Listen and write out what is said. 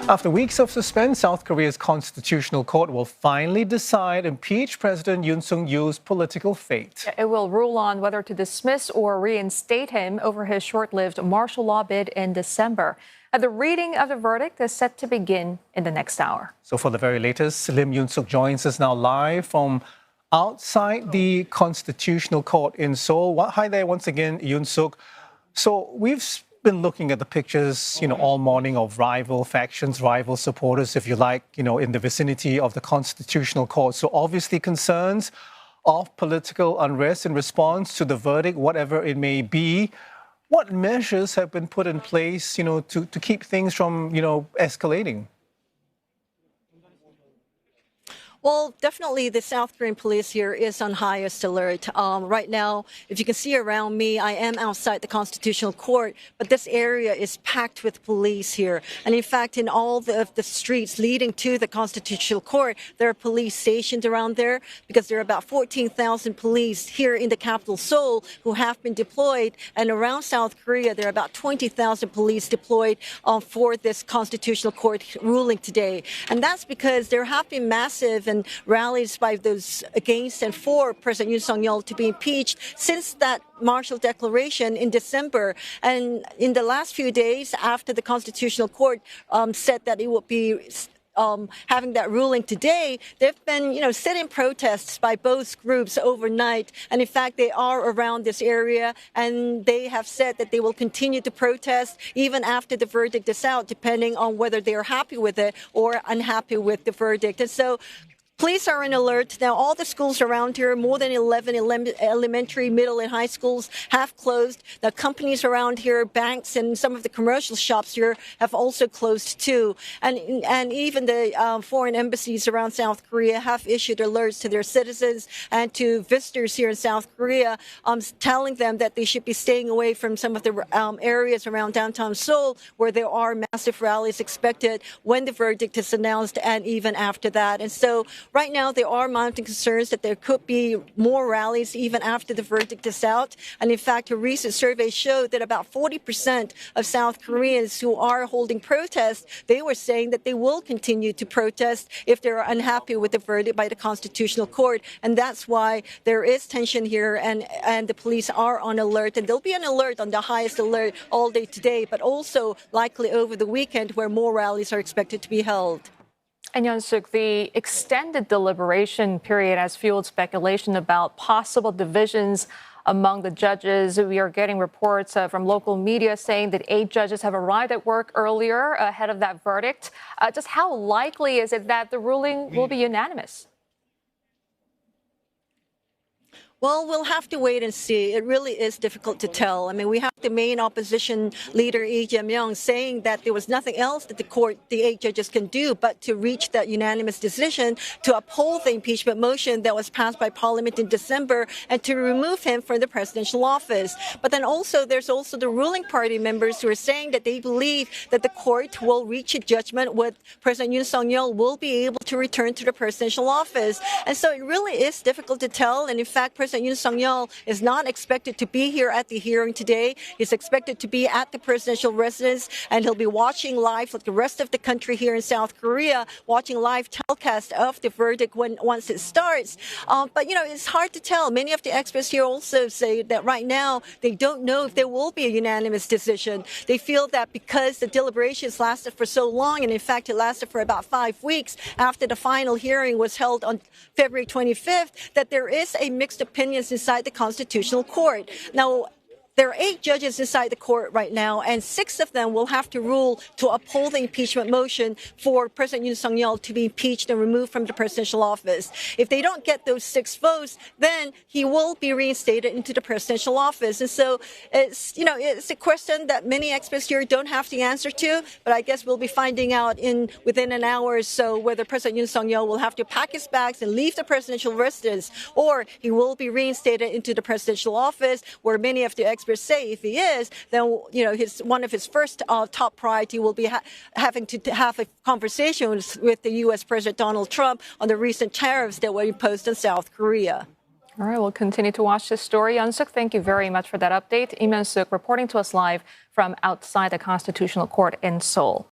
After weeks of suspense, South Korea's Constitutional Court will finally decide impeach President Yoon Suk Yeol's political fate. It will rule on whether to dismiss or reinstate him over his short-lived martial law bid in December. The reading of the verdict is set to begin in the next hour. So for the very latest, Lim Yoon Suk joins us now live from outside the Constitutional Court in Seoul. Hi there once again, Yoon Suk. So we've been looking at the pictures, all morning of rival factions, rival supporters, if you like, in the vicinity of the Constitutional Court. So obviously concerns of political unrest in response to the verdict, whatever it may be. What measures have been put in place, to keep things from, escalating? Well, definitely the South Korean police here is on highest alert. Right now, if you can see around me, I am outside the Constitutional Court, but this area is packed with police here. And in fact, in all of the streets leading to the Constitutional Court, there are police stationed around there because there are about 14,000 police here in the capital, Seoul, who have been deployed. And around South Korea, there are about 20,000 police deployed for this Constitutional Court ruling today. And that's because there have been massive rallies by those against and for President Yoon Suk Yeol to be impeached since that martial declaration in December. And in the last few days after the Constitutional Court said that it would be having that ruling today, there have been, sit-in protests by both groups overnight. And in fact, they are around this area and they have said that they will continue to protest even after the verdict is out, depending on whether they are happy with it or unhappy with the verdict. And so police are on alert. Now, all the schools around here, more than 11 elementary, middle, and high schools have closed. The companies around here, banks, and some of the commercial shops here have also closed too. And even the foreign embassies around South Korea have issued alerts to their citizens and to visitors here in South Korea, telling them that they should be staying away from some of the areas around downtown Seoul where there are massive rallies expected when the verdict is announced and even after that. And so right now, there are mounting concerns that there could be more rallies even after the verdict is out. And in fact, a recent survey showed that about 40% of South Koreans who are holding protests, they were saying that they will continue to protest if they're unhappy with the verdict by the Constitutional Court. And that's why there is tension here and the police are on alert. And they'll be on alert, on the highest alert all day today, but also likely over the weekend where more rallies are expected to be held. And Yoon Suk, the extended deliberation period has fueled speculation about possible divisions among the judges. We are getting reports from local media saying that 8 judges have arrived at work earlier ahead of that verdict. Just how likely is it that the ruling will be unanimous? Well, we'll have to wait and see. It really is difficult to tell. I mean, we have the main opposition leader, Lee Jae-myung, saying that there was nothing else that the 8 judges can do but to reach that unanimous decision to uphold the impeachment motion that was passed by Parliament in December and to remove him from the presidential office. But then there's also the ruling party members who are saying that they believe that the court will reach a judgment with President Yoon Suk Yeol will be able to return to the presidential office. And so it really is difficult to tell. And in fact, President Yoon Suk Yeol is not expected to be here at the hearing today. He's expected to be at the presidential residence, and he'll be watching live like the rest of the country here in South Korea, watching live telecast of the verdict once it starts. But, it's hard to tell. Many of the experts here also say that right now they don't know if there will be a unanimous decision. They feel that because the deliberations lasted for so long, and in fact it lasted for about 5 weeks after the final hearing was held on February 25th, that there is a mixed opinions inside the Constitutional Court. Now, there are 8 judges inside the court right now, and 6 of them will have to rule to uphold the impeachment motion for President Yoon Suk Yeol to be impeached and removed from the presidential office. If they don't get those 6 votes, then he will be reinstated into the presidential office. And so it's a question that many experts here don't have the answer to, but I guess we'll be finding out within an hour or so whether President Yoon Suk Yeol will have to pack his bags and leave the presidential residence, or he will be reinstated into the presidential office, where many of the experts say if he is, then one of his first top priority will be having to have a conversation with the U.S. President Donald Trump on the recent tariffs that were imposed on South Korea. All right, we'll continue to watch this story. Yoon Suk, thank you very much for that update. Yoon Suk reporting to us live from outside the Constitutional Court in Seoul.